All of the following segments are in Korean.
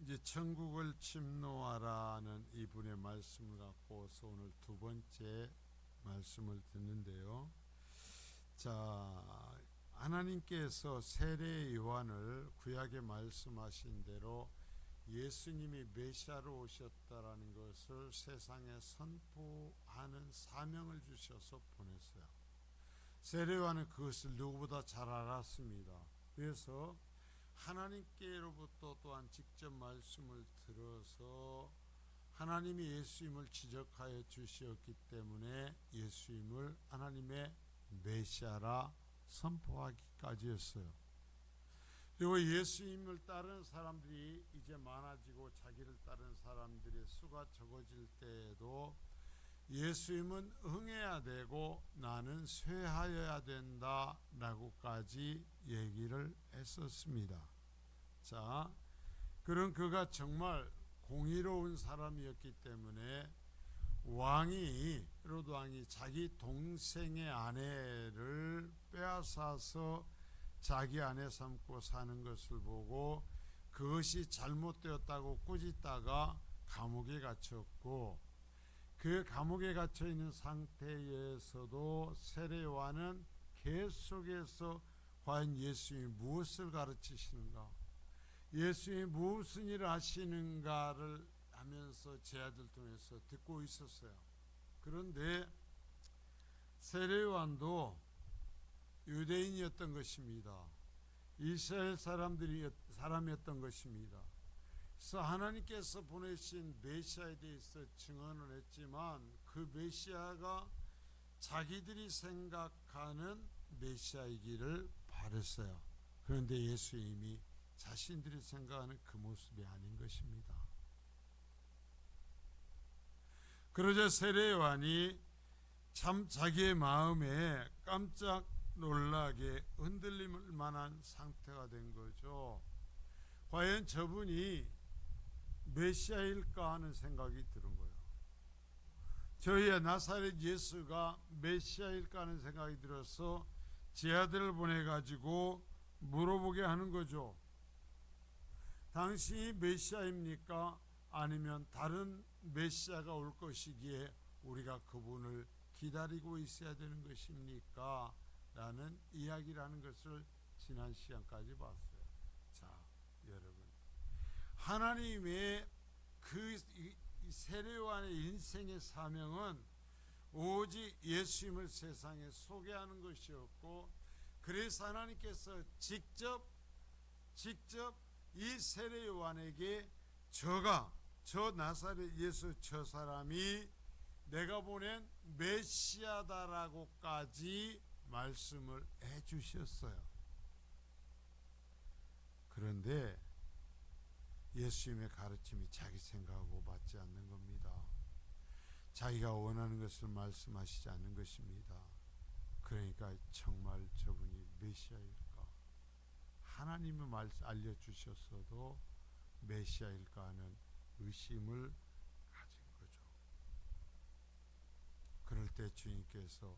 이제 천국을 침노하라는 이분의 말씀을 갖고서 오늘 두 번째 말씀을 듣는데요. 자, 하나님께서 세례 요한을 구약에 말씀하신 대로 예수님이 메시아로 오셨다라는 것을 세상에 선포하는 사명을 주셔서 보냈어요. 세례 요한은 그것을 누구보다 잘 알았습니다. 그래서 하나님께로부터 또한 직접 말씀을 들어서 하나님이 예수님을 지적하여 주셨기 때문에 예수님을 하나님의 메시아라 선포하기까지 했어요. 그리고 예수님을 따르는 사람들이 이제 많아지고 자기를 따르는 사람들의 수가 적어질 때에도 예수님은 응해야 되고 나는 쇠하여야 된다라고까지 얘기를 했었습니다. 자, 그런 그가 정말 공의로운 사람이었기 때문에 헤로드 왕이 자기 동생의 아내를 빼앗아서 자기 아내 삼고 사는 것을 보고 그것이 잘못되었다고 꾸짖다가 감옥에 갇혔고, 그 감옥에 갇혀 있는 상태에서도 세례 요한은 계속해서 과연 예수님이 무엇을 가르치시는가, 예수님이 무슨 일을 하시는가를 하면서 제자들 통해서 듣고 있었어요. 그런데 세례 요한도 유대인이었던 것입니다. 이스라엘 사람이었던 것입니다. 그래서 하나님께서 보내신 메시아에 대해서 증언을 했지만 그 메시아가 자기들이 생각하는 메시아이기를 바랬어요. 그런데 예수님이 자신들이 생각하는 그 모습이 아닌 것입니다. 그러자 세례 요한이 참 자기의 마음에 깜짝 놀라게 흔들릴 만한 상태가 된 거죠. 과연 저분이 메시아일까 하는 생각이 드는 거예요. 저희의 나사렛 예수가 메시아일까 하는 생각이 들어서 제 아들을 보내가지고 물어보게 하는 거죠. 당신이 메시아입니까? 아니면 다른 메시아가 올 것이기에 우리가 그분을 기다리고 있어야 되는 것입니까? 라는 이야기를 하는 것을 지난 시간까지 봤어요. 자, 여러분, 하나님의 그 세례 요한의 인생의 사명은 오직 예수님을 세상에 소개하는 것이었고, 그래서 하나님께서 직접 이 세례 요한에게 저 나사렛 예수 저 사람이 내가 보낸 메시아다라고까지 말씀을 해 주셨어요. 그런데 예수님의 가르침이 자기 생각하고 맞지 않는 겁니다. 자기가 원하는 것을 말씀하시지 않는 것입니다. 그러니까 정말 저분이 메시아일까? 하나님이 알려주셨어도 메시아일까 하는 의심을 가진 거죠. 그럴 때 주님께서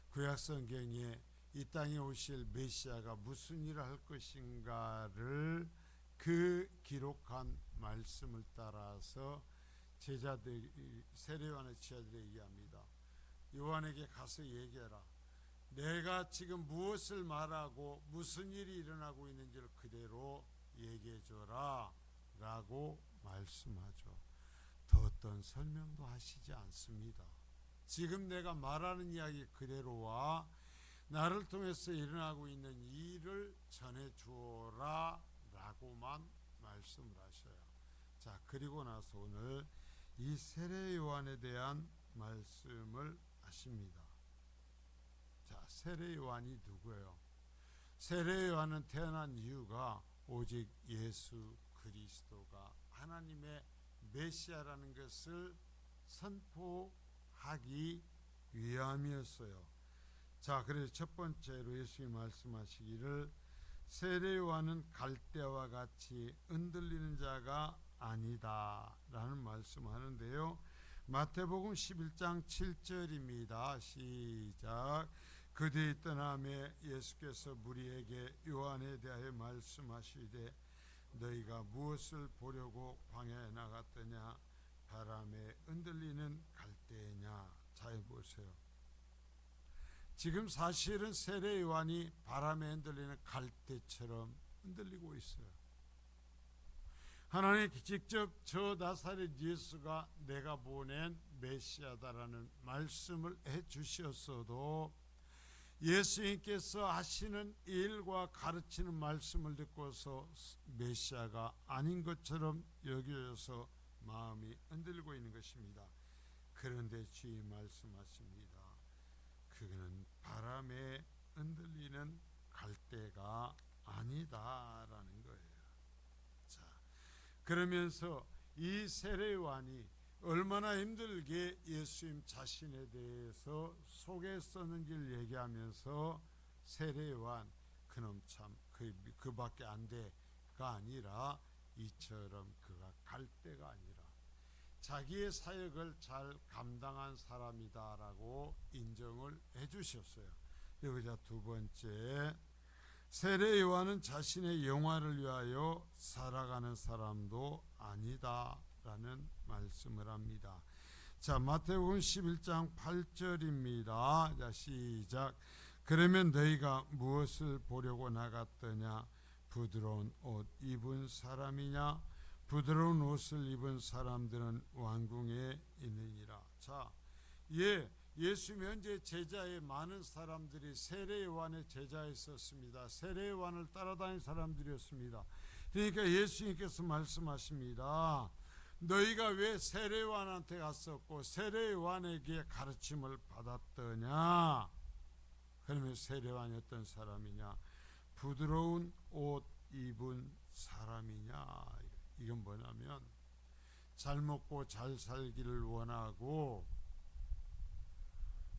구약성경에 이 땅에 오실 메시아가 무슨 일을 할 것인가를 그 기록한 말씀을 따라서 세례 요한의 제자들에게 얘기합니다. 요한에게 가서 얘기해라. 내가 지금 무엇을 말하고 무슨 일이 일어나고 있는지를 그대로 얘기해줘라 라고 말씀하죠. 더 어떤 설명도 하시지 않습니다. 지금 내가 말하는 이야기 그대로와 나를 통해서 일어나고 있는 일을 전해주어라 라고만 말씀을 하셔요. 자, 그리고 나서 오늘 이 세례 요한에 대한 말씀을 하십니다. 자, 세례 요한이 누구예요? 세례 요한은 태어난 이유가 오직 예수 그리스도가 하나님의 메시아라는 것을 선포하기 위함이었어요. 자, 그래서 첫 번째로 예수님이 말씀하시기를 세례 요한은 갈대와 같이 흔들리는 자가 아니다 라는 말씀하는데요. 마태복음 11장 7절입니다. 시작. 그들이 떠나매 예수께서 무리에게 요한에 대하여 말씀하시되 너희가 무엇을 보려고 광야에 나갔더냐? 바람에 흔들리는 갈대냐? 잘 보세요. 지금 사실은 세례 요한이 바람에 흔들리는 갈대처럼 흔들리고 있어요. 하나님 직접 저 나사렛 예수가 내가 보낸 메시아다라는 말씀을 해주셨어도 예수님께서 하시는 일과 가르치는 말씀을 듣고서 메시아가 아닌 것처럼 여겨져서 마음이 흔들리고 있는 것입니다. 그런데 주님 말씀하십니다. 그는 바람에 흔들리는 갈대가 아니다라는 거예요. 자, 그러면서 이 세례 요한이 얼마나 힘들게 예수님 자신에 대해서 속에 썼는지를 얘기하면서 세례 요한 그놈 참 그밖에 안 돼가 아니라 이처럼 그가 갈대가 아니라 자기의 사역을 잘 감당한 사람이다라고 인정을 해주셨어요. 여기자 두 번째, 세례 요한은 자신의 영화를 위하여 살아가는 사람도 아니다라는 말씀을 합니다. 자, 마태복음 11장 8절입니다. 자, 시작. 그러면 너희가 무엇을 보려고 나갔더냐? 부드러운 옷 입은 사람이냐? 부드러운 옷을 입은 사람들은 왕궁에 있느니라. 자, 예수 현재 제자의 많은 사람들이 세례 요한의 제자였었습니다. 세례 요한을 따라다닌 사람들이었습니다. 그러니까 예수님께서 말씀하십니다. 너희가 왜 세례 요한한테 갔었고 세례 요한에게 가르침을 받았더냐? 그러면 세례 요한이 어떤 사람이냐? 부드러운 옷 입은 사람이냐? 이건 뭐냐면 잘 먹고 잘 살기를 원하고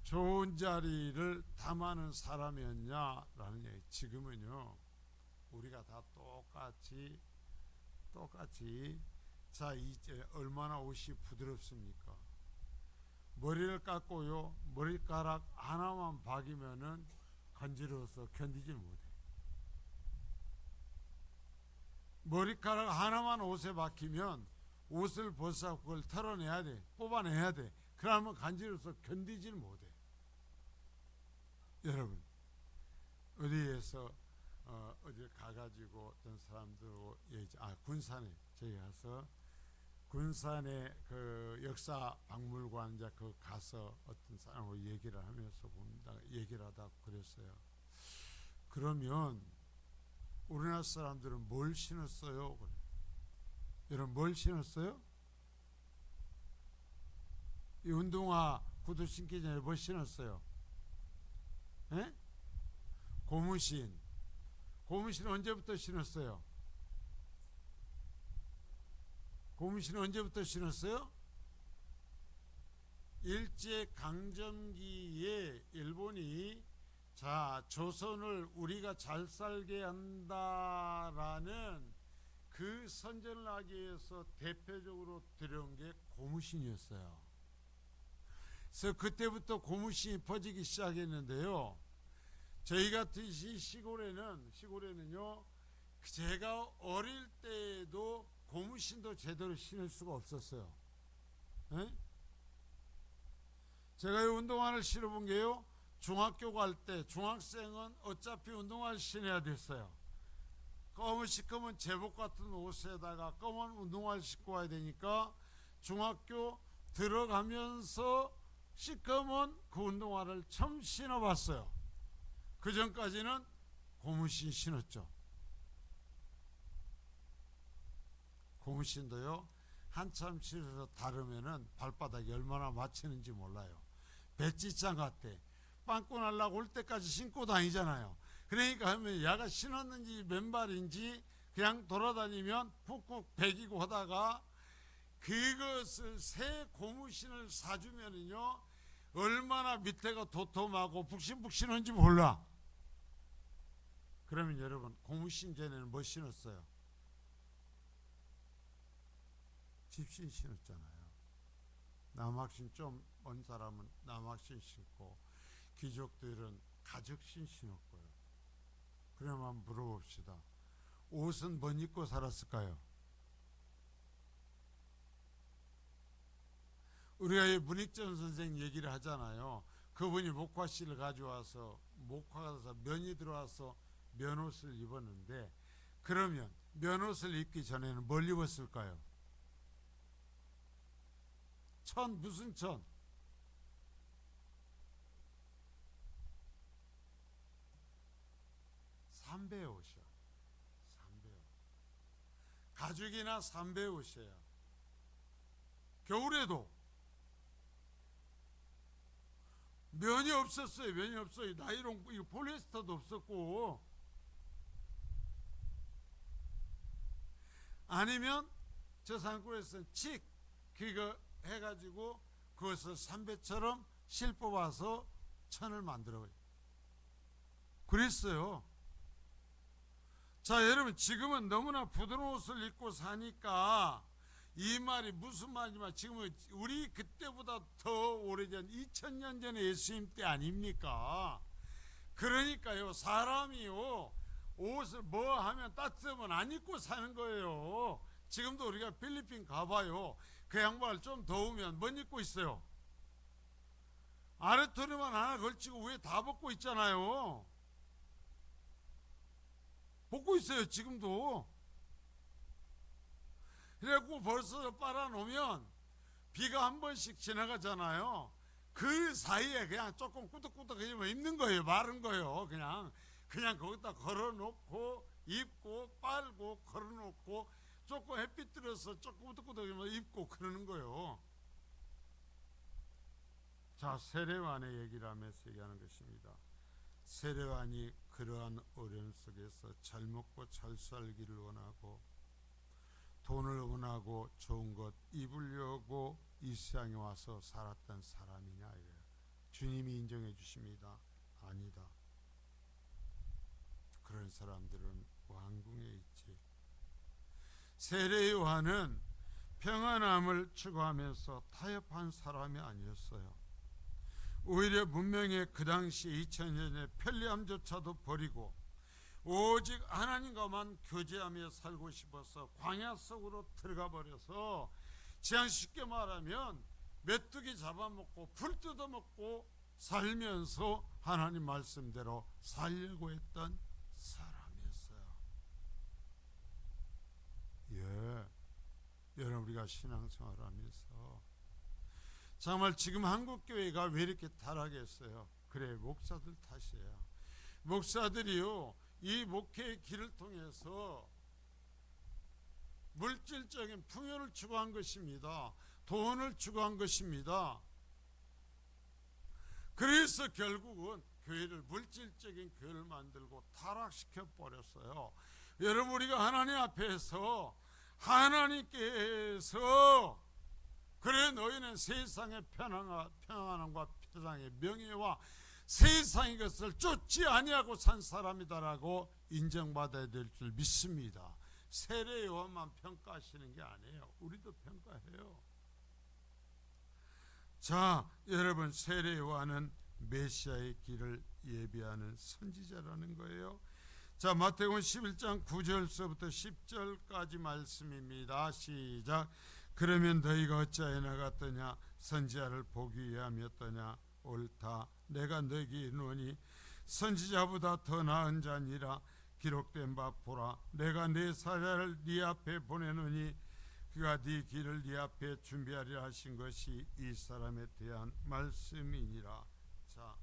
좋은 자리를 탐하는 사람이었냐라는 얘기. 지금은요 우리가 다 똑같이 자, 이제 얼마나 옷이 부드럽습니까? 머리를 깎고요 머리카락 하나만 박이면은 간지러워서 견디질 못해. 머리카락 하나만 옷에 박히면 옷을 벗어 그걸 털어내야 돼. 뽑아내야 돼. 그러면 간지러워서 견디질 못해. 여러분 어디에서 어디 가가지고 어떤 사람들하고 군산에 저희 가서 군산의 그 역사 박물관 이제 그 가서 어떤 사람하고 얘기를 하면서 봅니다. 얘기를 하다 그랬어요. 그러면 우리나라 사람들은 뭘 신었어요? 그래. 여러분 뭘 신었어요? 이 운동화 구두 신기 전에 뭘 신었어요? 에? 고무신. 고무신 언제부터 신었어요? 고무신 언제부터 신었어요? 일제강점기에 일본이 자, 조선을 우리가 잘 살게 한다라는 그 선전을 하기 위해서 대표적으로 들여온 게 고무신이었어요. 그래서 그때부터 고무신이 퍼지기 시작했는데요. 저희 같은 시골에는요, 제가 어릴 때에도 고무신도 제대로 신을 수가 없었어요. 에? 제가 이 운동화를 신어본 게요, 중학교 갈 때 중학생은 어차피 운동화를 신어야 됐어요. 시커먼 제복 같은 옷에다가 검은 운동화를 신고 와야 되니까 중학교 들어가면서 시커먼 그 운동화를 처음 신어봤어요. 그 전까지는 고무신 신었죠. 고무신도요 한참 신어서 다르면은 발바닥이 얼마나 맞히는지 몰라요. 배지장 같아. 빵꾸 날라고 올 때까지 신고 다니잖아요. 그러니까 하면 야가 신었는지 맨발인지 그냥 돌아다니면 푹푹 배기고 하다가 그것을 새 고무신을 사주면은요 얼마나 밑에가 도톰하고 푹신푹신한지 몰라. 그러면 여러분 고무신 전에는 뭐 신었어요? 집신 신었잖아요. 남학신 좀 온 사람은 남학신 신고 귀족들은 가죽신 신었고요. 그러면 물어봅시다. 옷은 뭐 입고 살았을까요? 우리가 이 문익점 선생 얘기를 하잖아요. 그분이 목화씨를 가져와서 목화가 돼서 면이 들어와서 면옷을 입었는데, 그러면 면옷을 입기 전에는 뭘 입었을까요? 무슨 천? 삼배 옷이요. 삼배 옷. 가죽이나 삼배 옷이에요. 겨울에도 면이 없었어요. 면이 없어요. 나이론, 이거 폴리에스터도 없었고, 아니면 저 산골에서는 칡 그거 해가지고 그것을 삼배처럼 실 뽑아서 천을 만들어요. 그랬어요. 자, 여러분, 지금은 너무나 부드러운 옷을 입고 사니까 이 말이 무슨 말이지만, 지금은 우리 그때보다 더 오래전 2000년 전에 예수님 때 아닙니까? 그러니까요, 사람이요, 옷을 뭐 하면 따뜻하면 안 입고 사는 거예요. 지금도 우리가 필리핀 가봐요. 그 양말 좀 더우면 뭐 입고 있어요? 아래토리만 하나 걸치고 위에 다 벗고 있잖아요. 벗고 있어요, 지금도. 그래갖고 벌써 빨아놓으면 비가 한 번씩 지나가잖아요. 그 사이에 그냥 조금 꾸덕꾸덕해지면 입는 거예요. 마른 거예요. 그냥 거기다 걸어놓고 입고 빨고 걸어놓고 조금 햇빛 들어서 조금 꾸덕꾸덕해지면 입고 그러는 거예요. 자, 세례완의 얘기를 하면서 얘기하는 것입니다. 세례완이 그러한 어려움 속에서 잘 먹고 잘 살기를 원하고 돈을 원하고 좋은 것 입으려고 이 세상에 와서 살았던 사람이냐 이래요. 주님이 인정해 주십니다. 아니다. 그런 사람들은 왕궁에 있지. 세례 요한은 평안함을 추구하면서 타협한 사람이 아니었어요. 오히려 문명의 그 당시 2000년의 편리함조차도 버리고 오직 하나님과만 교제하며 살고 싶어서 광야 속으로 들어가 버려서, 그냥 쉽게 말하면 메뚜기 잡아먹고 풀 뜯어먹고 살면서 하나님 말씀대로 살려고 했던 사람이었어요. 예, 여러분, 우리가 신앙생활을 하면서 정말 지금 한국교회가 왜 이렇게 타락했어요? 그래, 목사들 탓이에요. 목사들이요, 이 목회의 길을 통해서 물질적인 풍요를 추구한 것입니다. 돈을 추구한 것입니다. 그래서 결국은 교회를, 물질적인 교회를 만들고 타락시켜 버렸어요. 여러분, 우리가 하나님 앞에서 하나님께서 그래 너희는 세상의 평안함과 세상의 명예와 세상의 것을 쫓지 아니하고 산 사람이다라고 인정받아야 될 줄 믿습니다. 세례 요한만 평가하시는 게 아니에요. 우리도 평가해요. 자, 여러분, 세례 요한은 메시아의 길을 예비하는 선지자라는 거예요. 자, 마태복음 11장 9절서부터 10절까지 말씀입니다. 시작. 그러면 너희가 어찌하여 나갔더냐? 선지자를 보기 위함이었더냐? 옳다. 내가 너희에게 이르노니 선지자보다 더 나은 자니라. 기록된 바 보라, 내가 네 사자를 네 앞에 보내노니 그가 네 길을 네 앞에 준비하리라 하신 것이 이 사람에 대한 말씀이니라. 자,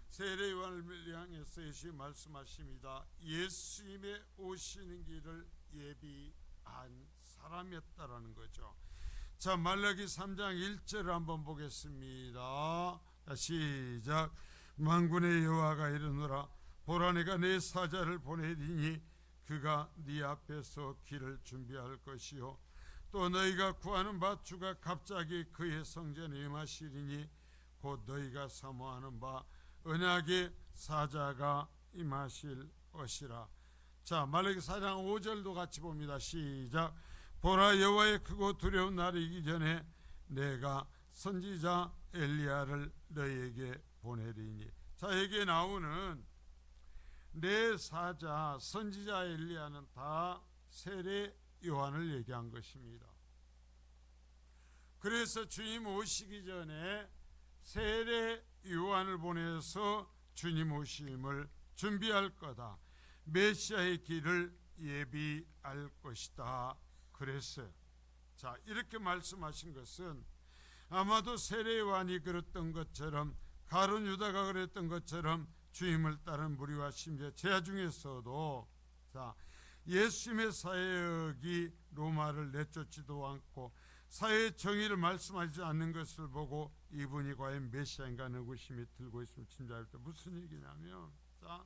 세례 요한을 향해서 예수님이 말씀하십니다. 예수님의 오시는 길을 예비한 사람이었다라는 거죠. 자, 말라기 3장 1절을 한번 보겠습니다. 시작. 만군의 여호와가 이르노라, 보라, 내가 내 사자를 보내리니 그가 네 앞에서 길을 준비할 것이요, 또 너희가 구하는 바 주가 갑자기 그의 성전에 임하시리니 곧 너희가 사모하는 바 언약의 사자가 임하실 것이라. 자, 말라기 4장 5절도 같이 봅니다. 시작. 보라, 여호와의 크고 두려운 날이 이기 전에 내가 선지자 엘리야를 너희에게 보내리니. 자, 여기에 나오는 네 사자 선지자 엘리야는 다 세례 요한을 얘기한 것입니다. 그래서 주님 오시기 전에 세례 요한을 보내서 주님 오심을 준비할 거다. 메시아의 길을 예비할 것이다. 그랬어요. 자, 이렇게 말씀하신 것은 아마도 세례 요한이 그랬던 것처럼 가룟 유다가 그랬던 것처럼 주님을 따른 무리와 심지어 제자 중에서도 자, 예수님의 사역이 로마를 내쫓지도 않고 사회의 정의를 말씀하지 않는 것을 보고 이분이 과연 메시아인가 하는 의심이 들고 있으면 짐작할 때 무슨 얘기냐면, 자,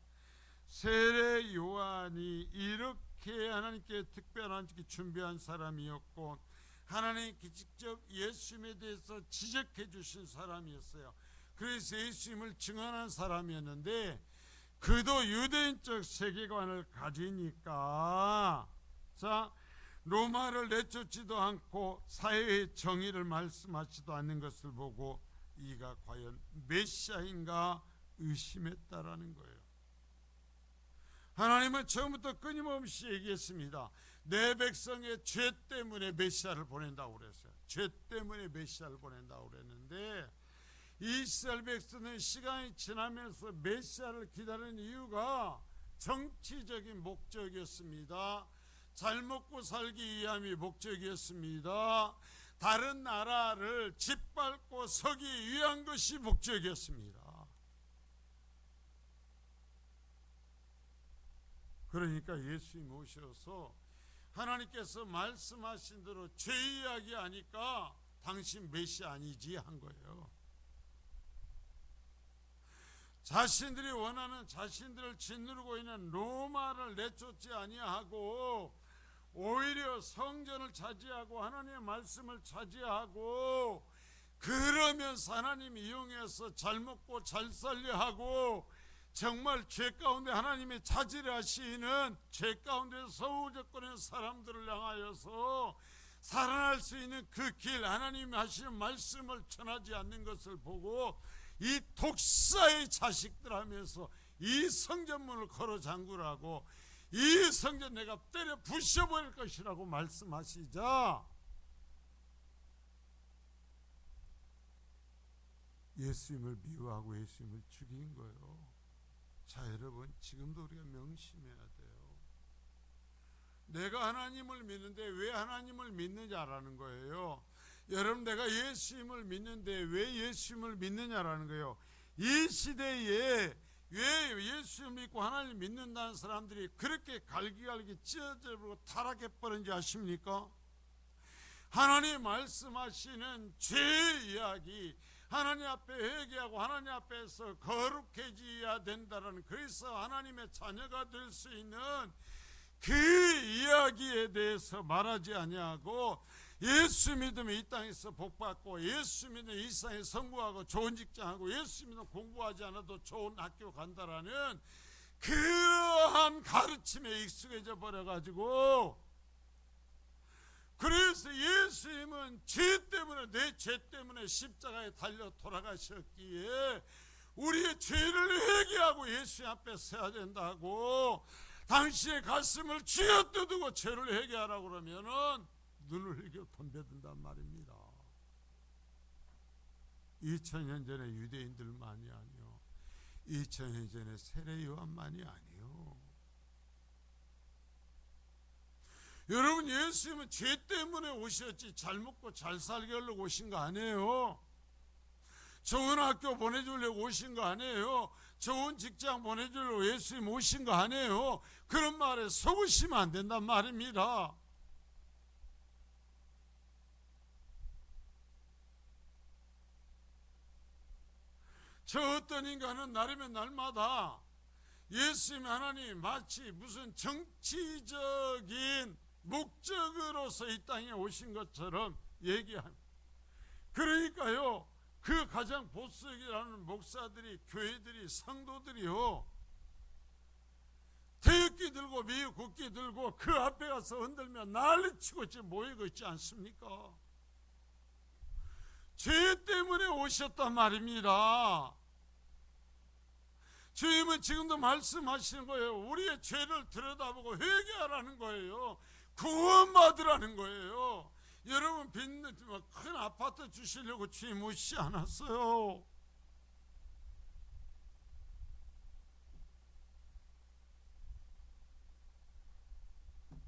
세례 요한이 이렇게 하나님께 특별한 준비한 사람이었고 하나님께 직접 예수님에 대해서 지적해 주신 사람이었어요. 그래서 예수님을 증언한 사람이었는데 그도 유대인적 세계관을 가지니까 자, 로마를 내쫓지도 않고 사회의 정의를 말씀하지도 않는 것을 보고 이가 과연 메시아인가 의심했다라는 거예요. 하나님은 처음부터 끊임없이 얘기했습니다. 내 백성의 죄 때문에 메시아를 보낸다고 그랬어요. 죄 때문에 메시아를 보낸다고 그랬는데 이스라엘 백성은 시간이 지나면서 메시아를 기다리는 이유가 정치적인 목적이었습니다. 잘 먹고 살기 위함이 목적이었습니다. 다른 나라를 짓밟고 서기 위한 것이 목적이었습니다. 그러니까 예수님이 오셔서 하나님께서 말씀하신 대로 죄 이야기 하니까 당신 메시아 아니지 한 거예요. 자신들이 원하는 자신들을 짓누르고 있는 로마를 내쫓지 아니하고 오히려 성전을 차지하고 하나님의 말씀을 차지하고 그러면서 하나님 이용해서 잘 먹고 잘 살려 하고 정말 죄 가운데 하나님의 차지를 하시는 죄 가운데 소유조건의 사람들을 향하여서 살아날 수 있는 그 길 하나님이 하시는 말씀을 전하지 않는 것을 보고 이 독사의 자식들 하면서 이 성전문을 걸어 잠그라고 이 성전 내가 때려 부셔버릴 것이라고 말씀하시자 예수님을 미워하고 예수님을 죽인 거예요. 자, 여러분, 지금도 우리가 명심해야 돼요. 내가 하나님을 믿는데 왜 하나님을 믿느냐라는 거예요. 여러분, 내가 예수님을 믿는데 왜 예수님을 믿느냐라는 거예요. 이 시대에 왜 예수님을 믿고 하나님을 믿는다는 사람들이 그렇게 갈기갈기 찢어져버리고 타락해버린지 아십니까? 하나님 말씀하시는 죄 이야기, 하나님 앞에 회개하고 하나님 앞에서 거룩해져야 된다는, 그래서 하나님의 자녀가 될 수 있는 그 이야기에 대해서 말하지 아니하고 예수 믿으면 이 땅에서 복받고 예수 믿으면 이 세상에 성공하고 좋은 직장하고 예수 믿으면 공부하지 않아도 좋은 학교 간다라는 그러한 가르침에 익숙해져 버려가지고, 그래서 예수님은 죄 때문에 내 죄 때문에 십자가에 달려 돌아가셨기에 우리의 죄를 회개하고 예수님 앞에 서야 된다고, 당신의 가슴을 쥐어뜯고 죄를 회개하라고 그러면은 눈을 흘겨 덤벼든단 말입니다. 2000년 전에 유대인들만이 아니요, 2000년 전에 세례 요한만이 아니요. 여러분, 예수님은 죄 때문에 오셨지 잘 먹고 잘 살게 하려고 오신 거 아니에요. 좋은 학교 보내주려고 오신 거 아니에요. 좋은 직장 보내주려고 예수님 오신 거 아니에요. 그런 말에 속으시면 안 된단 말입니다. 저 어떤 인간은 날이면 날마다 예수님 하나님 마치 무슨 정치적인 목적으로서 이 땅에 오신 것처럼 얘기합니다. 그러니까요, 그 가장 보수적이라는 목사들이, 교회들이, 성도들이요, 태극기 들고 미국국기 들고 그 앞에 가서 흔들며 난리치고 지금 모이고 있지 않습니까? 죄 때문에 오셨단 말입니다. 주님은 지금도 말씀하시는 거예요. 우리의 죄를 들여다보고 회개하라는 거예요. 구원받으라는 거예요. 여러분 빚는 큰 아파트 주시려고 주님 오시지 않았어요.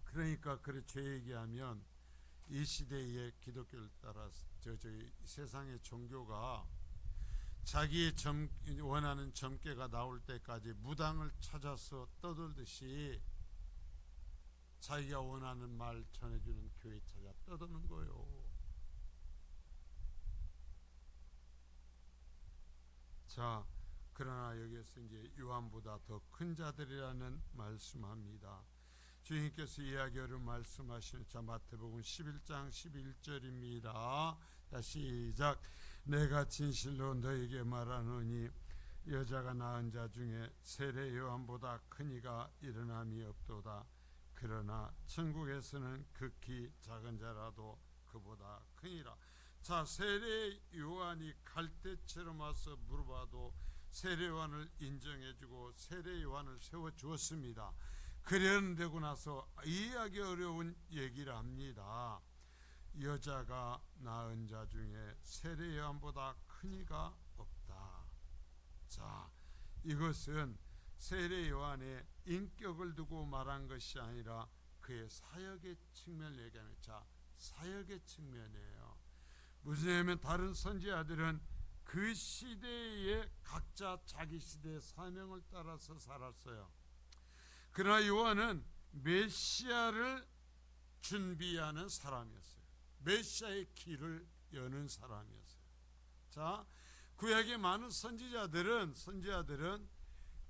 그러니까 그래 죄 얘기하면 이 시대의 기독교를 따라 저희 세상의 종교가 자기의 원하는 점괘가 나올 때까지 무당을 찾아서 떠들듯이 자기가 원하는 말 전해주는 교회 찾아 떠드는 거예요. 자, 그러나 여기에서 이제 요한보다 더 큰 자들이라는 말씀합니다. 주님께서 이야기를 말씀하시는 자 마태복음 11장 11절입니다. 자, 시작. 내가 진실로 너에게 말하노니 여자가 낳은 자 중에 세례 요한보다 큰 이가 일어남이 없도다. 그러나 천국에서는 극히 작은 자라도 그보다 크니라. 자, 세례 요한이 갈대처럼 와서 물어봐도 세례 요한을 인정해주고 세례 요한을 세워주었습니다. 그런되고 나서 이해하기 어려운 얘기를 합니다. 여자가 낳은 자 중에 세례 요한보다 큰 이가 없다. 자, 이것은 세례 요한의 인격을 두고 말한 것이 아니라 그의 사역의 측면을 얘기하는, 자, 사역의 측면이에요. 무슨 얘기냐면 다른 선지자들은 그 시대에 각자 자기 시대의 사명을 따라서 살았어요. 그러나 요한은 메시아를 준비하는 사람이었어요. 메시아의 길을 여는 사람이었어요. 자, 구약의 많은 선지자들은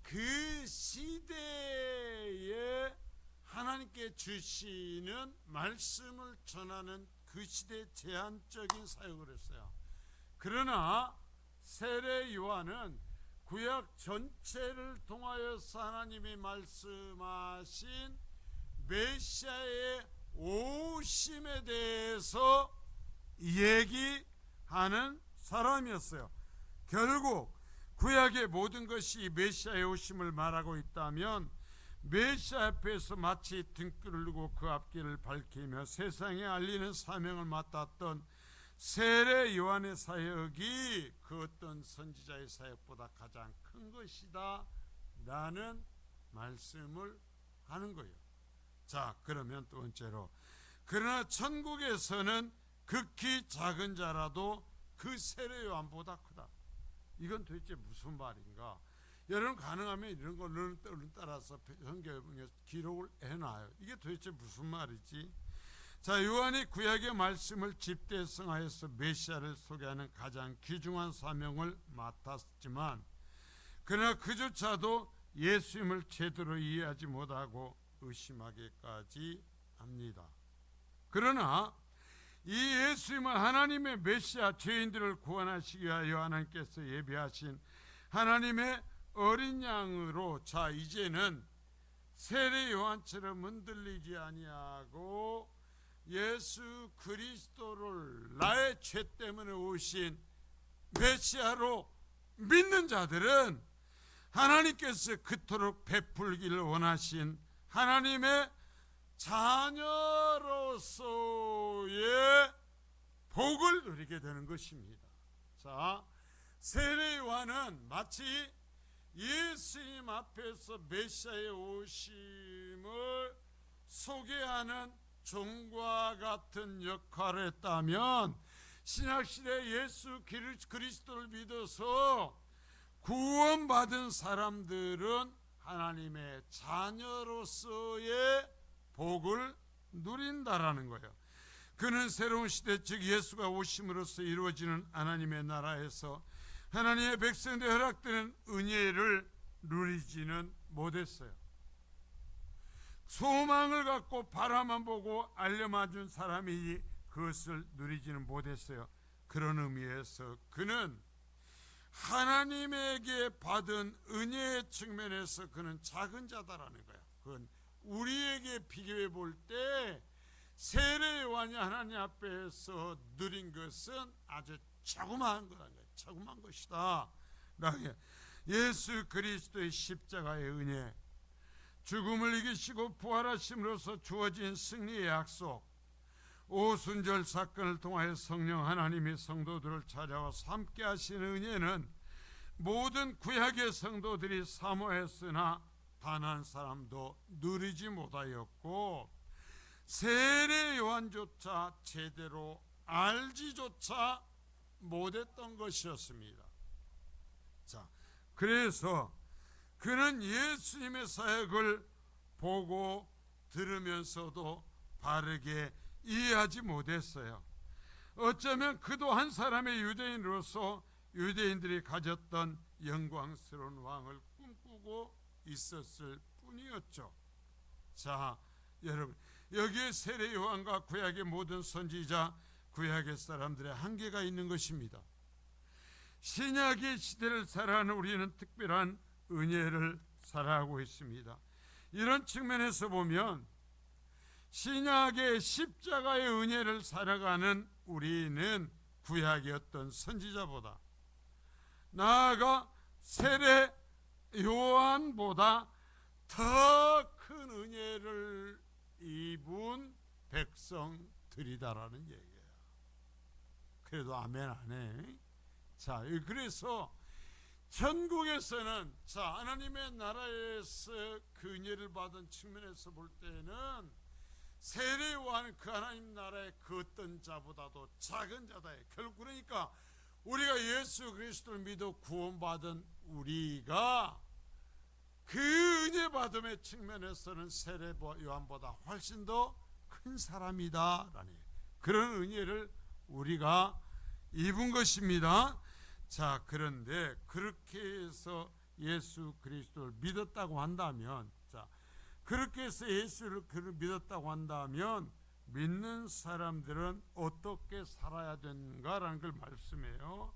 그 시대에 하나님께 주시는 말씀을 전하는 그 시대의 제한적인 사역을 했어요. 그러나 세례 요한은 구약 전체를 통하여서 하나님이 말씀하신 메시아의 오심에 대해서 얘기하는 사람이었어요. 결국 구약의 모든 것이 메시아의 오심을 말하고 있다면 메시아 앞에서 마치 등불을 두고 그 앞길을 밝히며 세상에 알리는 사명을 맡았던 세례 요한의 사역이 그 어떤 선지자의 사역보다 가장 큰 것이다 라는 말씀을 하는 거예요. 자, 그러면 또 번째로, 그러나 천국에서는 극히 작은 자라도 그 세례 요한보다 크다. 이건 도대체 무슨 말인가? 여러분 가능하면 이런 거를 따라서 성경에 기록을 해놔요. 이게 도대체 무슨 말이지? 자, 요한이 구약의 말씀을 집대성하여서 메시아를 소개하는 가장 귀중한 사명을 맡았지만, 그러나 그조차도 예수님을 제대로 이해하지 못하고 의심하기까지 합니다. 그러나 이 예수님은 하나님의 메시아, 죄인들을 구원하시기 위하여 하나님께서 예비하신 하나님의 어린 양으로, 자, 이제는 세례 요한처럼 흔들리지 아니하고 예수 그리스도를 나의 죄 때문에 오신 메시아로 믿는 자들은 하나님께서 그토록 베풀기를 원하신 하나님의 자녀로서의 복을 누리게 되는 것입니다. 자, 세례 요한은 마치 예수님 앞에서 메시아의 오심을 소개하는 종과 같은 역할을 했다면, 신약시대 예수 그리스도를 믿어서 구원받은 사람들은 하나님의 자녀로서의 복을 누린다라는 거예요. 그는 새로운 시대, 즉 예수가 오심으로써 이루어지는 하나님의 나라에서 하나님의 백성들에 허락되는 은혜를 누리지는 못했어요. 소망을 갖고 바라만 보고 알려맞은 사람이 그것을 누리지는 못했어요. 그런 의미에서 그는 하나님에게 받은 은혜의 측면에서 그는 작은 자다라는 거야. 그건 우리에게 비교해 볼 때 세례 요한이 하나님 앞에서 누린 것은 아주 조그마한 거라는 거야. 조그마한 것이다. 예수 그리스도의 십자가의 은혜, 죽음을 이기시고 부활하심으로써 주어진 승리의 약속, 오순절 사건을 통하여 성령 하나님이 성도들을 찾아와서 함께 하시는 은혜는 모든 구약의 성도들이 사모했으나 단 한 사람도 누리지 못하였고 세례 요한조차 제대로 알지조차 못했던 것이었습니다. 자, 그래서 그는 예수님의 사역을 보고 들으면서도 바르게 이해하지 못했어요. 어쩌면 그도 한 사람의 유대인으로서 유대인들이 가졌던 영광스러운 왕을 꿈꾸고 있었을 뿐이었죠. 자, 여러분, 여기에 세례 요한과 구약의 모든 선지자, 구약의 사람들의 한계가 있는 것입니다. 신약의 시대를 살아가는 우리는 특별한 은혜를 살아가고 있습니다. 이런 측면에서 보면 신약의 십자가의 은혜를 살아가는 우리는 구약의 어떤 선지자보다, 나아가 세례 요한보다 더 큰 은혜를 입은 백성들이다라는 얘기예요. 그래도 아멘 안 해? 자, 그래서 천국에서는, 자, 하나님의 나라에서 그 은혜를 받은 측면에서 볼 때는 세례 요한은 그 하나님 나라의 그 어떤 자보다도 작은 자다. 결국 그러니까 우리가 예수 그리스도를 믿어 구원받은 우리가 그 은혜 받음의 측면에서는 세례 요한보다 훨씬 더 큰 사람이다라는 그런 은혜를 우리가 입은 것입니다. 자, 그런데 그렇게 해서 예수 그리스도를 믿었다고 한다면, 자, 그렇게 해서 예수를 믿었다고 한다면 믿는 사람들은 어떻게 살아야 되는가라는 걸 말씀해요.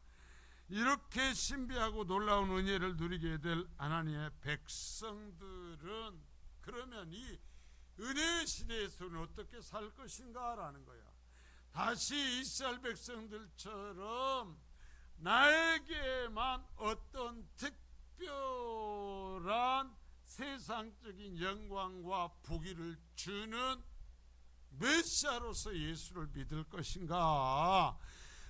이렇게 신비하고 놀라운 은혜를 누리게 될 하나님의 백성들은 그러면 이 은혜의 시대에서는 어떻게 살 것인가라는 거야. 다시 이스라엘 백성들처럼 나에게만 어떤 특별한 세상적인 영광과 부귀를 주는 메시아로서 예수를 믿을 것인가,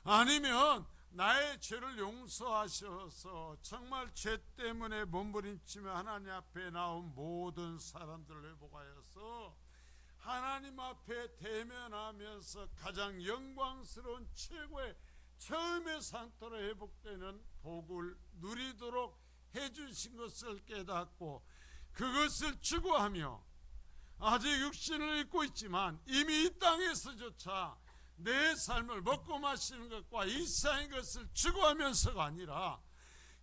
아니면 나의 죄를 용서하셔서 정말 죄 때문에 몸부림치며 하나님 앞에 나온 모든 사람들을 회복하여서 하나님 앞에 대면하면서 가장 영광스러운 최고의 처음의 상태로 회복되는 복을 누리도록 해주신 것을 깨닫고 그것을 추구하며, 아직 육신을 입고 있지만 이미 이 땅에서조차 내 삶을 먹고 마시는 것과 이 세상의 것을 추구하면서가 아니라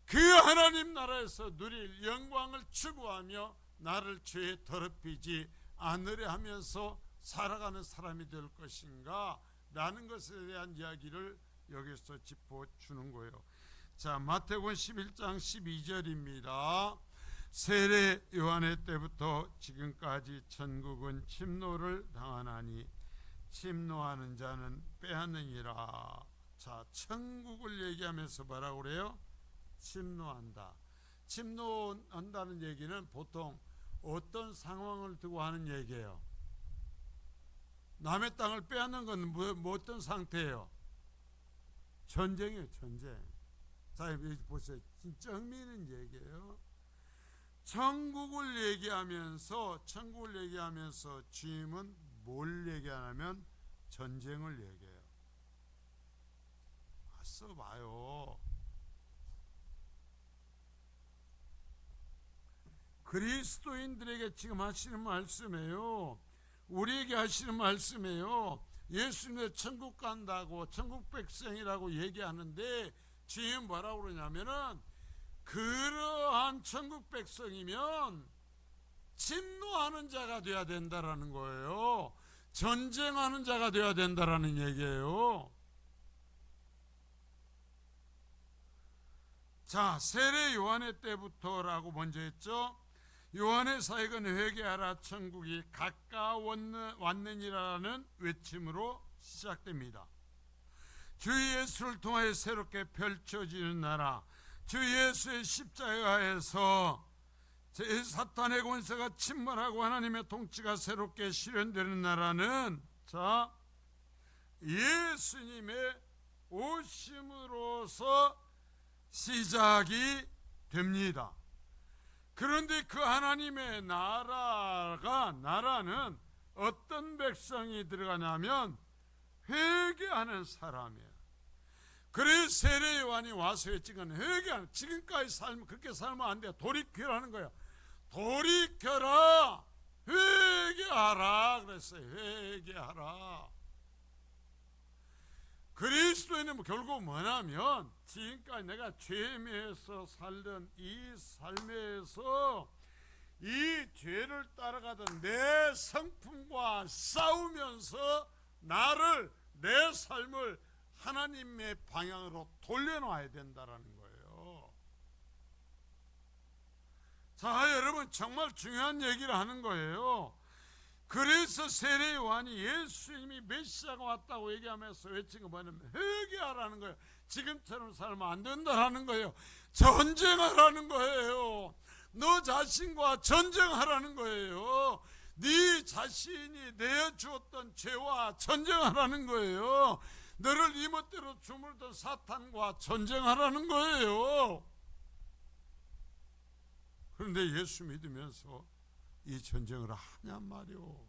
그 하나님 나라에서 누릴 영광을 추구하며 나를 죄에 더럽히지 않으려 하면서 살아가는 사람이 될 것인가 라는 것에 대한 이야기를 여기서 짚어주는 거예요. 자, 마태복음 11장 12절입니다. 세례 요한의 때부터 지금까지 천국은 침노를 당하나니 침노하는 자는 빼앗느니라. 자, 천국을 얘기하면서 뭐라고 그래요? 침노한다. 침노한다는 얘기는 보통 어떤 상황을 두고 하는 얘기예요? 남의 땅을 빼앗는 건 뭐 어떤 상태예요? 전쟁이에요, 전쟁. 자, 보세요. 진짜 흥미있는 얘기예요. 천국을 얘기하면서 주님은 뭘 얘기하냐면 전쟁을 얘기해요. 써봐요. 그리스도인들에게 지금 하시는 말씀이에요. 우리에게 하시는 말씀이에요. 예수님의 천국 간다고, 천국 백성이라고 얘기하는데 주님 뭐라고 그러냐면은, 그러한 천국 백성이면 침노하는 자가 돼야 된다라는 거예요. 전쟁하는 자가 돼야 된다라는 얘기예요. 자, 세례 요한의 때부터라고 먼저 했죠. 요한의 사역은 회개하라, 천국이 가까웠느니라는 외침으로 시작됩니다. 주 예수를 통하여 새롭게 펼쳐지는 나라, 주 예수의 십자가에서 제 사탄의 권세가 침몰하고 하나님의 통치가 새롭게 실현되는 나라는 자 예수님의 오심으로서 시작이 됩니다. 그런데 그 하나님의 나라는 어떤 백성이 들어가냐면 회개하는 사람이에요. 그래서 세례 요한이 와서 외치는 회개하는, 지금까지 삶 그렇게 살면 안 돼. 돌이켜라는 거야. 돌이켜라, 회개하라 그랬어요. 회개하라. 그리스도인은 결국 뭐냐면 지금까지 내가 죄에서 살던 이 삶에서 이 죄를 따라가던 내 성품과 싸우면서 나를, 내 삶을 하나님의 방향으로 돌려놔야 된다라는 거예요. 자, 여러분 정말 중요한 얘기를 하는 거예요. 그래서 세례 요한이 예수님이 메시아가 왔다고 얘기하면서 외친 거 뭐냐면 회개하라는 거예요. 지금처럼 살면 안 된다라는 거예요. 전쟁하라는 거예요. 너 자신과 전쟁하라는 거예요. 네 자신이 내어주었던 죄와 전쟁하라는 거예요. 너를 이멋대로 주물던 사탄과 전쟁하라는 거예요. 그런데 예수 믿으면서 이 전쟁을 하냔 말이오.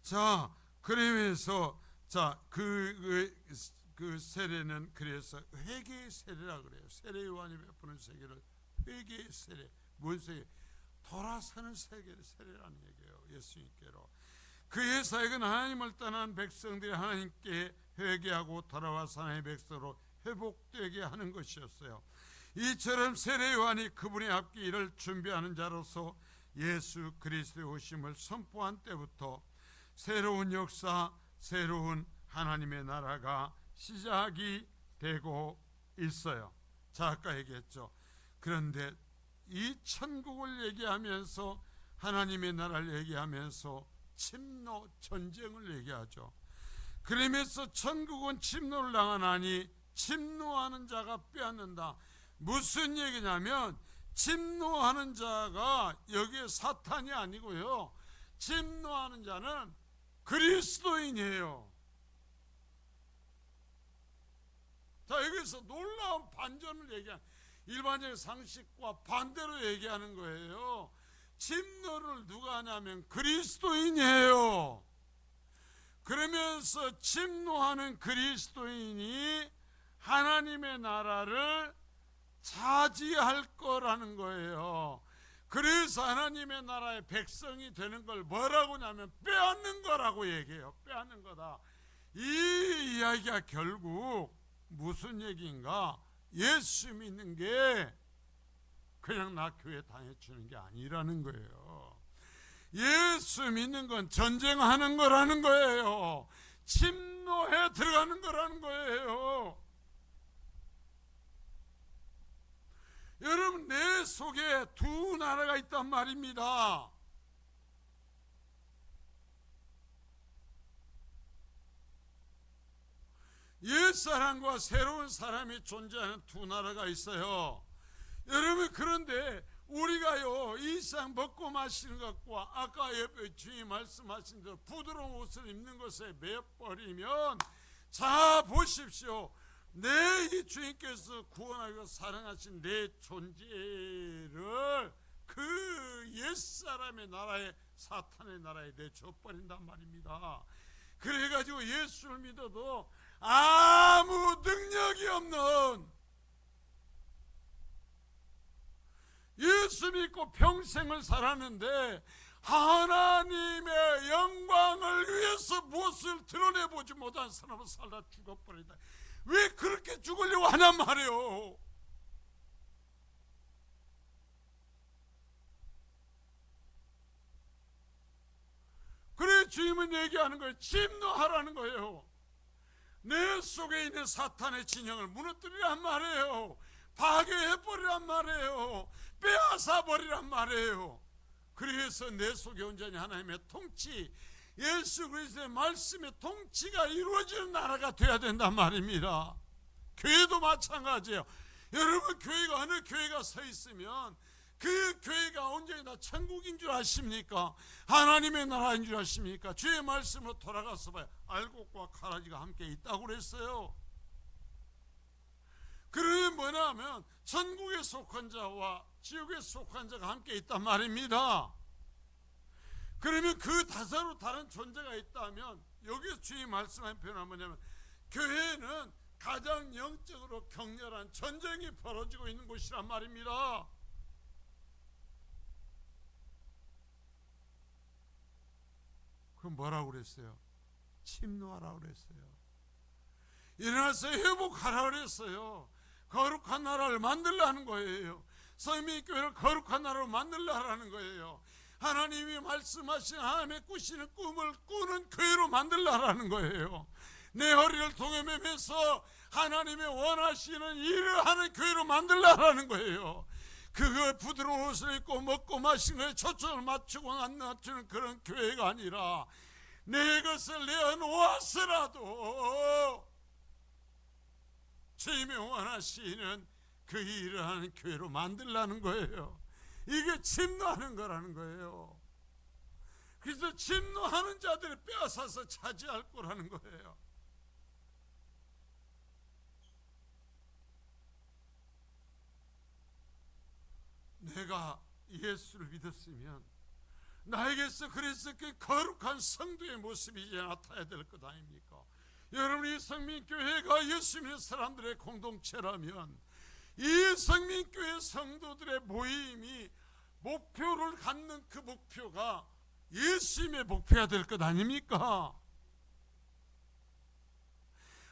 자, 그러면서 그 세례는 그래서 회개의 세례라 그래요. 세례 요한이 베푸는 세례를 회개의 세례. 뭔 세례? 돌아서는 세례라는 얘기예요. 예수님께로. 그의 사역은 하나님을 떠난 백성들이 하나님께 회개하고 돌아와서 하나님의 백성으로 회복되게 하는 것이었어요. 이처럼 세례 요한이 그분의 앞에 일을 준비하는 자로서 예수 그리스도의 오심을 선포한 때부터 새로운 역사, 새로운 하나님의 나라가 시작이 되고 있어요. 자, 아까 얘기했죠. 그런데 이 천국을 얘기하면서 하나님의 나라를 얘기하면서 침노, 전쟁을 얘기하죠. 그러면서 천국은 침노를 당하나니 침노하는 자가 빼앗는다. 무슨 얘기냐면 침노하는 자가 여기에 사탄이 아니고요, 침노하는 자는 그리스도인이에요. 자, 여기서 놀라운 반전을 얘기하는, 일반적인 상식과 반대로 얘기하는 거예요. 침노를 누가 하냐면 그리스도인이에요. 그러면서 침노하는 그리스도인이 하나님의 나라를 차지할 거라는 거예요. 그래서 하나님의 나라의 백성이 되는 걸 뭐라고 하냐면 빼앗는 거라고 얘기해요. 빼앗는 거다. 이 이야기가 결국 무슨 얘기인가? 예수 믿는 게 그냥 나 교회 다녀주는 게 아니라는 거예요. 예수 믿는 건 전쟁하는 거라는 거예요. 침노해 들어가는 거라는 거예요. 여러분, 내 속에 두 나라가 있단 말입니다. 옛사람과 새로운 사람이 존재하는 두 나라가 있어요. 여러분, 그런데 우리가요, 이 세상 먹고 마시는 것과 아까 옆에 주님 말씀하신 대로 부드러운 옷을 입는 것에 매여버리면, 자 보십시오, 내 이 주님께서 구원하고 사랑하신 내 존재를 그 옛사람의 나라에, 사탄의 나라에 내줘버린단 말입니다. 그래가지고 예수를 믿어도 아무 능력이 없는, 예수 믿고 평생을 살았는데 하나님의 영광을 위해서 무엇을 드러내보지 못한 사람은 살다 죽어버린다. 왜 그렇게 죽으려고 하냔 말이에요. 그래 주님은 얘기하는 거예요. 침노하라는 거예요. 내 속에 있는 사탄의 진영을 무너뜨리란 말이에요. 파괴해버리란 말이에요. 빼앗아버리란 말이에요. 그래서 내 속에 온전히 하나님의 통치, 예수 그리스도의 말씀의 통치가 이루어지는 나라가 되어야 된단 말입니다. 교회도 마찬가지예요. 여러분, 교회가 어느 교회가 서 있으면 그 교회가 온전히 다 천국인 줄 아십니까? 하나님의 나라인 줄 아십니까? 주의 말씀으로 돌아가서 봐요. 알곡과 가라지가 함께 있다고 그랬어요. 그러면 뭐냐 하면 천국에 속한 자와 지옥에 속한 자가 함께 있단 말입니다. 그러면 그 다서로 다른 존재가 있다면, 여기서 주의 말씀하는 표현은 뭐냐면, 교회는 가장 영적으로 격렬한 전쟁이 벌어지고 있는 곳이란 말입니다. 그럼 뭐라고 그랬어요? 침노하라고 그랬어요. 일어나서 회복하라고 그랬어요. 거룩한 나라를 만들라는 거예요. 성민교회를 거룩한 나라로 만들라는 거예요. 하나님이 말씀하신 하나님의 꾸시는 꿈을 꾸는 교회로 만들라는 거예요. 내 허리를 동여매면서 하나님의 원하시는 일을 하는 교회로 만들라는 거예요. 그거 부드러운 옷을 입고 먹고 마신 거에 초점을 맞추고 안 맞추는 그런 교회가 아니라, 내 것을 내어놓았으라도 주님의 원하시는 그 일을 하는 교회로 만들라는 거예요. 이게 침노하는 거라는 거예요. 그래서 침노하는 자들이 빼앗아서 차지할 거라는 거예요. 내가 예수를 믿었으면 나에게서 그래서 그 거룩한 성도의 모습이 이제 나타나야 될 것 아닙니까? 여러분이 성민교회가 예수 믿는 사람들의 공동체라면, 이 성민교회 성도들의 모임이 목표를 갖는 그 목표가 예수님의 목표가 될 것 아닙니까?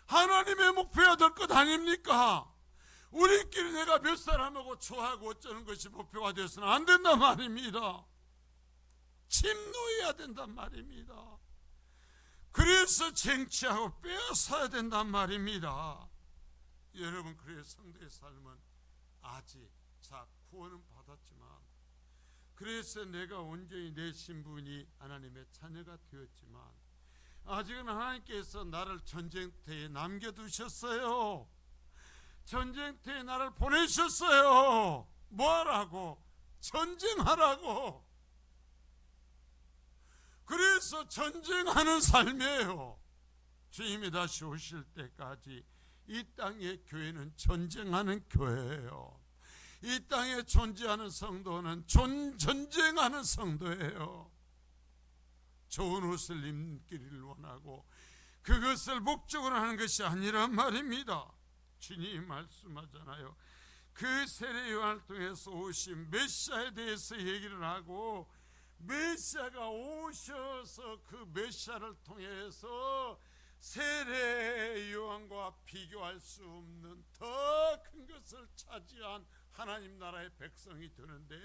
하나님의 목표가 될 것 아닙니까? 우리끼리 내가 몇 사람하고 좋아하고 어쩌는 것이 목표가 되어서는 안 된단 말입니다. 침노해야 된단 말입니다. 그래서 쟁취하고 빼앗아야 된단 말입니다. 여러분, 그래서 성도의 삶은 아직 구원은 받았지만, 그래서 내가 온전히 내 신분이 하나님의 자녀가 되었지만, 아직은 하나님께서 나를 전쟁터에 남겨두셨어요. 전쟁터에 나를 보내셨어요. 뭐하라고? 전쟁하라고. 그래서 전쟁하는 삶이에요. 주님이 다시 오실 때까지 이 땅의 교회는 전쟁하는 교회예요. 이 땅에 존재하는 성도는 전쟁하는 성도예요. 좋은 옷을 입기를 원하고 그것을 목적으로 하는 것이 아니란 말입니다. 주님이 말씀하잖아요. 그 세례 요한을 통해서 오신 메시아에 대해서 얘기를 하고, 메시아가 오셔서 그 메시아를 통해서 세례 요한과 비교할 수 없는 더 큰 것을 차지한 하나님 나라의 백성이 되는데,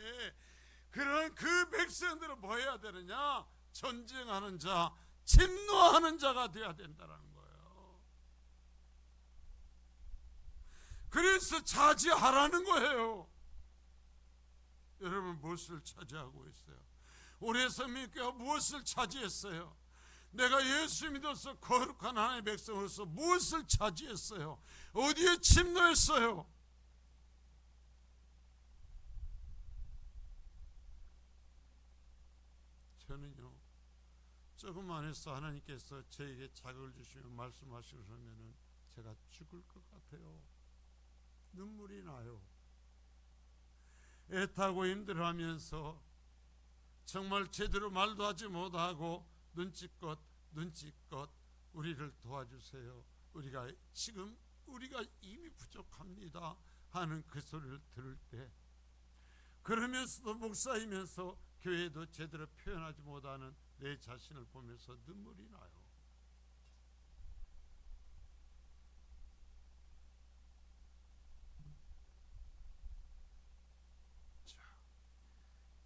그런 그 백성들은 뭐 해야 되느냐? 전쟁하는 자, 침노하는 자가 되어야 된다는 거예요. 그래서 차지하라는 거예요. 여러분, 무엇을 차지하고 있어요? 우리 성민교회가 무엇을 차지했어요? 내가 예수 믿어서 거룩한 하나님의 백성으로서 무엇을 차지했어요? 어디에 침노했어요? 저는요, 조금만 해서 하나님께서 저에게 자극을 주시면 말씀하시면은 제가 죽을 것 같아요. 눈물이 나요. 애타고 힘들어하면서 정말 제대로 말도 하지 못하고 눈치껏 우리를 도와주세요. 우리가 이미 부족합니다 하는 그 소리를 들을 때, 그러면서도 목사이면서 교회도 제대로 표현하지 못하는 내 자신을 보면서 눈물이 나요.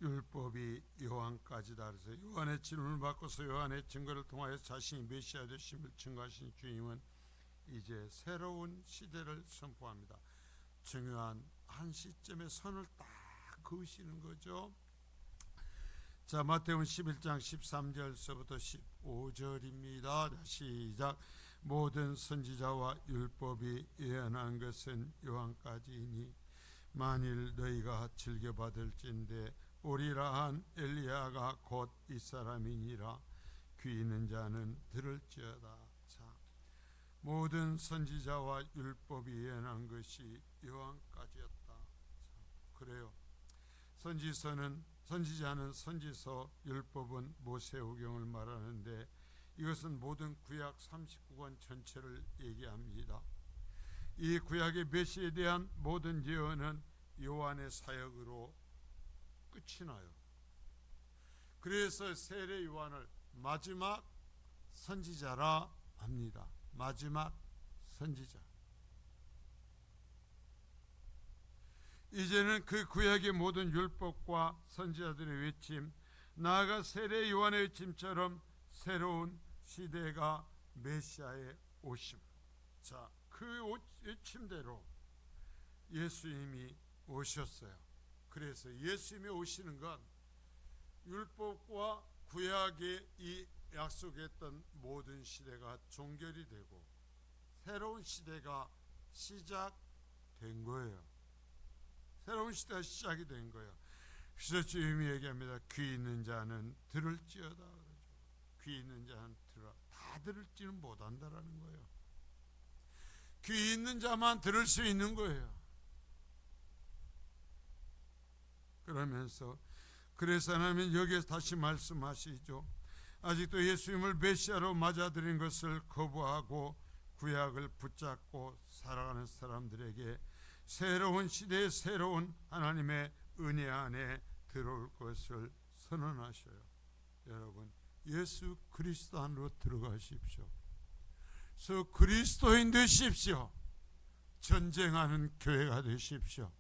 율법이 요한까지다. 그래서 요한의 질문을 받고서 요한의 증거를 통하여 자신이 메시아 되심을 증거하신 주님은 이제 새로운 시대를 선포합니다. 중요한 한 시점에 선을 딱 그으시는 거죠. 자, 마태복음 11장 13절서부터 5절입니다. 시작. 모든 선지자와 율법이 예언한 것은 요한까지이니 만일 너희가 즐겨받을진대 오리라 한 엘리야가 곧 이 사람이니라. 귀 있는 자는 들을지어다. 자, 모든 선지자와 율법이 예언한 것이 요한까지였다. 자, 그래요. 선지자는 선지서, 율법은 모세오경을 말하는데 이것은 모든 구약 39권 전체를 얘기합니다. 이 구약의 메시에 대한 모든 예언은 요한의 사역으로 끝이 나요. 그래서 세례 요한을 마지막 선지자라 합니다. 마지막 선지자. 이제는 그 구약의 모든 율법과 선지자들의 외침, 나아가 세례 요한의 외침처럼 새로운 시대가 메시아의 오심. 자, 그 외침대로 예수님이 오셨어요. 그래서 예수님이 오시는 건 율법과 구약의 이 약속했던 모든 시대가 종결이 되고 새로운 시대가 시작된 거예요. 새로운 시대가 시작이 된 거예요. 그래서 주님이 얘기합니다. 귀 있는 자는 들을지어다. 그러죠. 귀 있는 자는 들어. 다 들을지는 못한다라는 거예요. 귀 있는 자만 들을 수 있는 거예요. 그러면서 그래서 하나님은 여기에서 다시 말씀하시죠. 아직도 예수님을 메시아로 맞아들인 것을 거부하고 구약을 붙잡고 살아가는 사람들에게 새로운 시대의 새로운 하나님의 은혜 안에 들어올 것을 선언하셔요. 여러분, 예수 그리스도 안으로 들어가십시오. 그래서 그리스도인 되십시오. 전쟁하는 교회가 되십시오.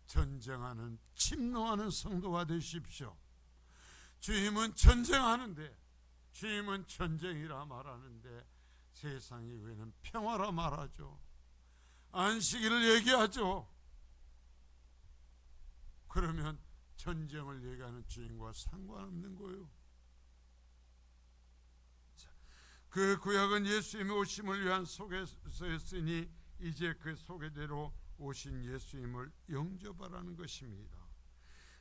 전쟁하는 침노하는 성도가 되십시오. 주님은 전쟁하는데, 주님은 전쟁이라 말하는데 세상 이후에는 평화라 말하죠. 안식일을 얘기하죠. 그러면 전쟁을 얘기하는 주님과 상관없는 거예요. 자, 그 구약은 예수님의 오심을 위한 소개서였으니 이제 그 소개대로 오신 예수님을 영접하라는 것입니다.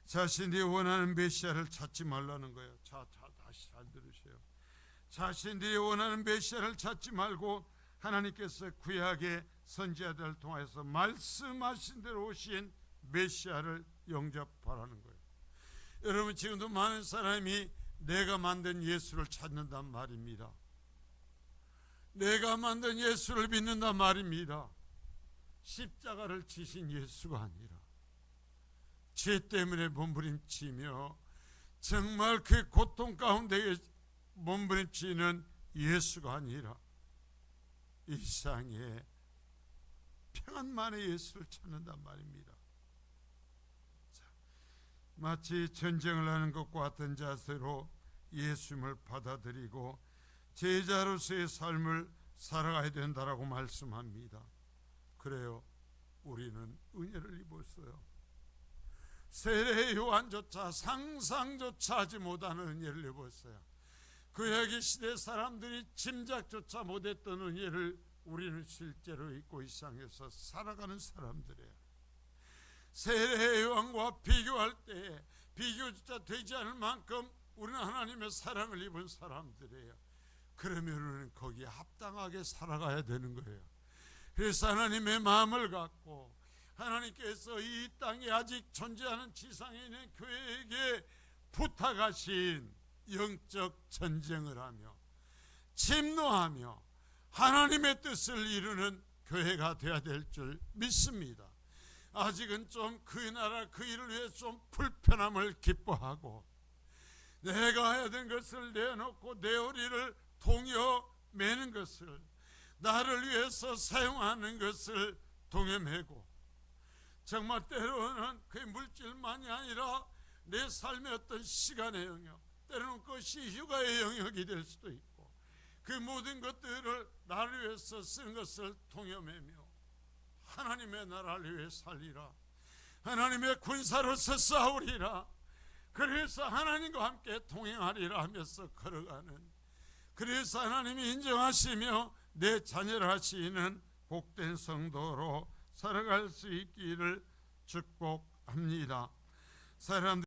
자신이 원하는 메시아를 찾지 말라는 거예요. 다시 잘 들으세요. 자신들이 원하는 메시아를 찾지 말고 하나님께서 구약의 선지자들을 통해서 말씀하신 대로 오신 메시아를 영접하라는 거예요. 여러분, 지금도 많은 사람이 내가 만든 예수를 찾는단 말입니다. 내가 만든 예수를 믿는단 말입니다. 십자가를 지신 예수가 아니라 죄 때문에 몸부림치며 정말 그 고통 가운데 몸부림치는 예수가 아니라 이 세상에 평안만의 예수를 찾는단 말입니다. 자, 마치 전쟁을 하는 것과 같은 자세로 예수님을 받아들이고 제자로서의 삶을 살아가야 된다라고 말씀합니다. 그래요, 우리는 은혜를 입었어요. 세례 요한조차 상상조차 하지 못하는 은혜를 입었어요. 구약의 시대 사람들이 짐작조차 못했던 은혜를 우리는 실제로 입고 이 세상에서 살아가는 사람들이에요. 세례 요한과 비교할 때 비교조차 되지 않을 만큼 우리는 하나님의 사랑을 입은 사람들이에요. 그러면 우리는 거기에 합당하게 살아가야 되는 거예요. 그래서 하나님의 마음을 갖고 하나님께서 이 땅에 아직 존재하는 지상에 있는 교회에게 부탁하신 영적 전쟁을 하며 침노하며 하나님의 뜻을 이루는 교회가 되어야 될 줄 믿습니다. 아직은 좀 그 나라 그 일을 위해 좀 불편함을 기뻐하고 내가 해야 되는 것을 내놓고 내 허리를 동여 매는 것을, 나를 위해서 사용하는 것을 동여매고, 정말 때로는 그 물질만이 아니라 내 삶의 어떤 시간의 영역, 때로는 그것이 휴가의 영역이 될 수도 있고, 그 모든 것들을 나를 위해서 쓰는 것을 동여매며 하나님의 나라를 위해 살리라, 하나님의 군사로서 싸우리라, 그래서 하나님과 함께 동행하리라 하면서 걸어가는 그래서 하나님이 인정하시며 내 자녀를 하시는 복된 성도로 살아갈 수 있기를 축복합니다. 사람들